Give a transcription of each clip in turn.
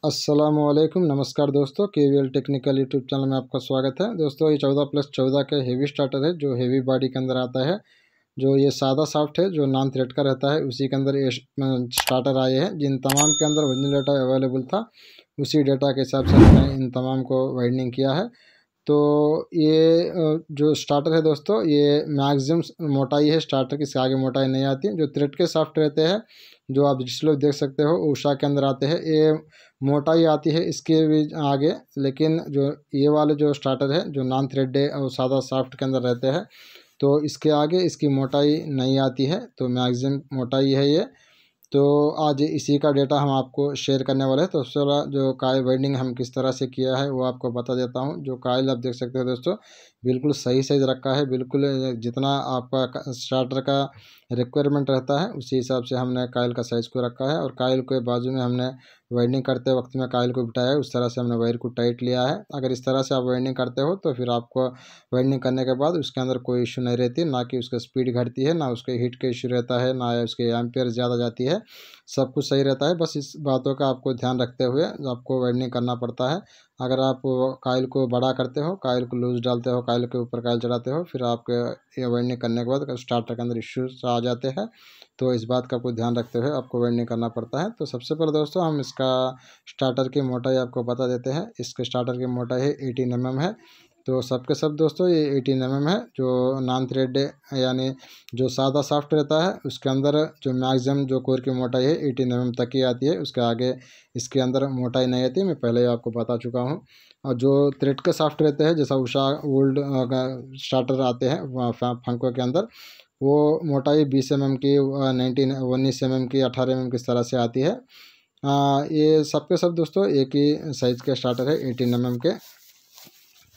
अस्सलामुअलैकुम, नमस्कार दोस्तों। केवीएल टेक्निकल यूट्यूब चैनल में आपका स्वागत है। दोस्तों ये 14+14 का हेवी स्टार्टर है जो हेवी बॉडी के अंदर आता है। जो ये सादा सॉफ्ट है जो नॉन थ्रेड का रहता है, उसी के अंदर ये स्टार्टर आए हैं। जिन तमाम के अंदर ओरिजिनल डेटा अवेलेबल था उसी डेटा के हिसाब से हमने इन तमाम को वाइंडिंग किया है। तो ये जो स्टार्टर है दोस्तों, ये मैक्सिमम मोटाई है स्टार्टर की, इससे आगे मोटाई नहीं आती। जो थ्रेड के सॉफ्ट रहते हैं जो आप डिस्प्ले देख सकते हो उषा के अंदर आते हैं, ये मोटाई आती है इसके भी आगे। लेकिन जो ये वाले जो स्टार्टर है जो नॉन थ्रेड और सादा सॉफ्ट के अंदर रहते हैं, तो इसके आगे इसकी मोटाई नहीं आती है, तो मैक्सिमम मोटाई है ये। तो आज इसी का डेटा हम आपको शेयर करने वाले हैं। तो सबसे पहला जो कॉइल वाइंडिंग हम किस तरह से किया है वो आपको बता देता हूं। जो कॉइल आप देख सकते हो दोस्तों, बिल्कुल सही साइज रखा है, बिल्कुल जितना आपका स्टार्टर का रिक्वायरमेंट रहता है उसी हिसाब से हमने कॉइल का साइज़ को रखा है। और कॉइल के बाजू में हमने वाइंडिंग करते वक्त में कॉइल को बिठाया है, उस तरह से हमने वायर को टाइट लिया है। अगर इस तरह से आप वाइंडिंग करते हो तो फिर आपको वाइंडिंग करने के बाद उसके अंदर कोई इशू नहीं रहती, ना कि उसका स्पीड घटती है, ना उसके हीट का इशू रहता है, ना उसके एम्पियर ज़्यादा जाती है। सब कुछ सही रहता है। बस इस बातों का आपको ध्यान रखते हुए आपको वाइंडिंग करना पड़ता है। अगर आप कॉइल को बड़ा करते हो, कॉइल को लूज डालते हो, कॉइल के ऊपर कॉइल चढ़ाते हो, फिर आपके ये वाइंडिंग करने के बाद स्टार्टर के अंदर इश्यूज आ जाते हैं। तो इस बात का आपको ध्यान रखते हुए आपको वाइंडिंग करना पड़ता है। तो सबसे पहले दोस्तों हम इसका स्टार्टर की मोटाई आपको बता देते हैं। इसके स्टार्टर की मोटाई है 18 mm है। तो सबके सब दोस्तों ये 18 mm है। जो नॉन थ्रेड यानी जो सादा सॉफ्ट रहता है उसके अंदर जो मैक्सिमम जो कोर की मोटाई है 18 mm तक ही आती है, उसके आगे इसके अंदर मोटाई नहीं आती, मैं पहले ही आपको बता चुका हूँ। और जो थ्रेड के सॉफ्ट रहते हैं जैसा उषा वोल्ड स्टार्टर आते हैं फंको के अंदर, वो मोटाई 20 mm की, 19 mm की, 18 mm की इस तरह से आती है। ये सबके सब दोस्तों एक ही साइज़ के स्टार्टर है 18 mm के।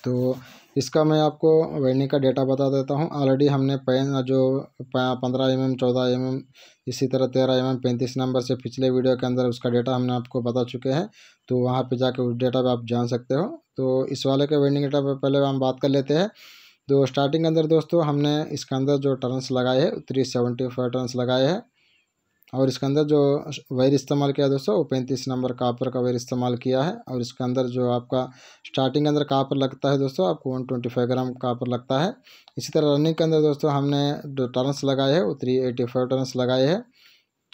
तो इसका मैं आपको वाइंडिंग का डेटा बता देता हूँ। ऑलरेडी हमने जो 15 mm, 14 mm, इसी तरह 13 mm, 35 नंबर से पिछले वीडियो के अंदर उसका डेटा हमने आपको बता चुके हैं। तो वहाँ पे जाके उस डेटा पे आप जान सकते हो। तो इस वाले के वाइंडिंग डेटा पे पहले हम बात कर लेते हैं। तो स्टार्टिंग के अंदर दोस्तों हमने इसके अंदर जो टर्न्स लगाए हैं 375 टर्न्स लगाए हैं। और इसके अंदर जो वायर इस्तेमाल किया है दोस्तों वो 35 नंबर कापर का वायर इस्तेमाल किया है। और इसके अंदर जो आपका स्टार्टिंग के अंदर कापर लगता है दोस्तों, आपको 125 ग्राम कापर लगता है। इसी तरह रनिंग के अंदर दोस्तों हमने जो टर्न्स लगाए हैं वो 385 टर्न्स लगाए हैं।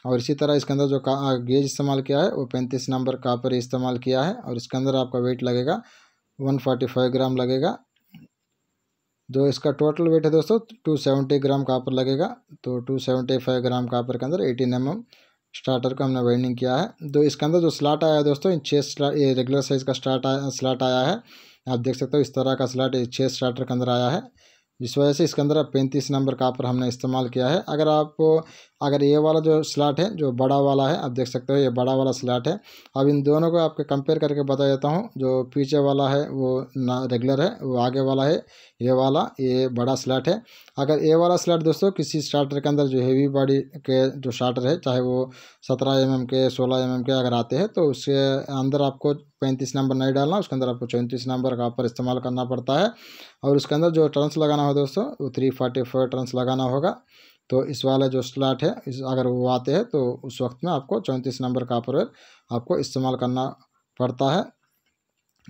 और इसी तरह इसके अंदर जो गेज इस्तेमाल किया है वो 35 नंबर कापर इस्तेमाल किया है। और इसके अंदर आपका वेट लगेगा 145 ग्राम लगेगा। जो इसका टोटल वेट है दोस्तों 270 ग्राम कापर लगेगा। तो 275 ग्राम कापर के अंदर 18 mm स्टार्टर को हमने वाइंडिंग किया है। तो इसके अंदर जो स्लॉट आया है दोस्तों, इन 6 स्लॉट, ये रेगुलर साइज़ का स्लॉट आया है। आप देख सकते हो इस तरह का स्लॉट 6 स्टार्टर के अंदर आया है, जिस वजह से इसके अंदर 35 नंबर कापर हमने इस्तेमाल किया है। अगर ये वाला जो स्लॉट है जो बड़ा वाला है, आप देख सकते हो ये बड़ा वाला स्लॉट है। अब इन दोनों को आपको कंपेयर करके बता देता हूँ। जो पीछे वाला है वो ना रेगुलर है, वो आगे वाला है ये बड़ा स्लॉट है। अगर ये वाला स्लॉट दोस्तों किसी स्टार्टर के अंदर जो हेवी बॉडी के जो स्टार्टर है, चाहे वो 17 mm के, 16 mm के अगर आते हैं, तो उसके अंदर आपको 35 नंबर नहीं डालना, उसके अंदर आपको 34 नंबर का पर इस्तेमाल करना पड़ता है। और उसके अंदर जो टर्न्स लगाना हो दोस्तों वो 344 टर्न्स लगाना होगा। तो इस वाला जो स्लॉट है अगर वो आते हैं तो उस वक्त में आपको 34 नंबर का पर आपको इस्तेमाल करना पड़ता है।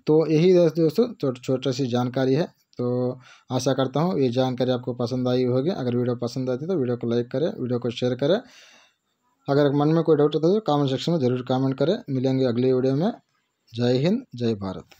तो यही दोस्तों छोटी सी जानकारी है। तो आशा करता हूँ ये जानकारी आपको पसंद आई होगी। अगर वीडियो पसंद आती है तो वीडियो को लाइक करें, वीडियो को शेयर करें। अगर मन में कोई डाउट होता है तो कमेंट सेक्शन में ज़रूर कमेंट करें। मिलेंगे अगली वीडियो में। जय हिंद, जय भारत।